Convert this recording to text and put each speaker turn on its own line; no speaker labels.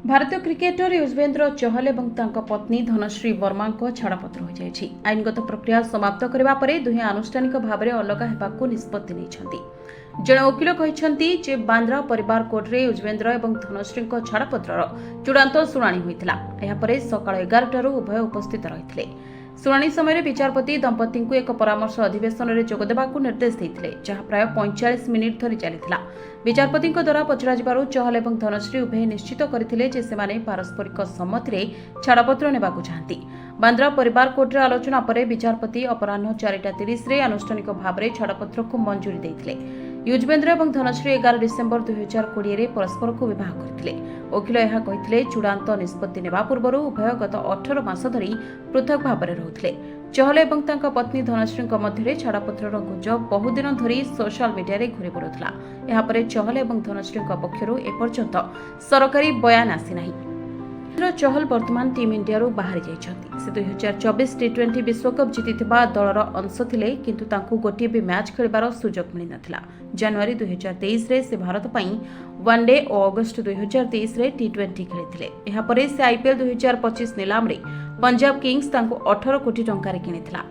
भारतीय क्रिकेटर युजवेंद्र चहल और तांका पत्नी धनश्री वर्मा छाड़पत्र हो जाएगी। आईनगत प्रक्रिया समाप्त करने पर दुहें आनुष्ठानिक भाव में अलग होगा निष्पत्ति नहीं। जड़े वकिल कहते बांद्रा परिवार कोर्ट में युजवेंद्र और धनश्री छाड़पत्र चूड़ांत शुणाणी होता। सकाल 11 उभय उपस्थित रही। शुणाणी समय विचारपति दंपति को एक परामर्श अधिवेशन में जोगदेवाक निर्देश देते, जहां प्राय 45 मिनिट धरी चलता। विचारपति द्वारा पचरा चहल और धनश्री उभय निश्चित करते से पारस्परिक सम्मति छाड़पत्र ने चाहती। बांद्रा परिवार कोर्ट में आलोचना पर विचारपति अपराह 4:30 आनुष्ठानिक भाव में छाड़पत्र को मंजूरी देते। युजवेंद्र और धनश्री 11 डिसेम्बर 2020 परस्पर को विवाह करते। वकिल यह कहते चूड़ांत निष्पत्ति नेबा पूर्व उभय गत 18 मास धरी पृथक भाव में रुले। चहल और तांका पत्नी धनश्री मध्य छाड़पत्र गुजब बहुदिन धरी सोशल मीडिया रे घूरी बुलुला। यापर चहल और धनश्री पक्षर एपर्यंत सरकारी बयान आसी। चहल वर्तमान टीम इंडिया बाहरी जाइछन्ति। से 2024 टी20 विश्वकप जीतिथिबा दलर अंश थिले, किंतु तांको गोटिए भी मैच खेलिबार सुजोग मिली नथिला। जनवरी 2023 रे से भारत पई वनडे और अगस्त 2023 रे टी20 खेलिथिले। एहा परे से आईपीएल 2025 नीलाम रे पंजाब किंग्स तांको 18 कोटी टंका रे किनिथिला।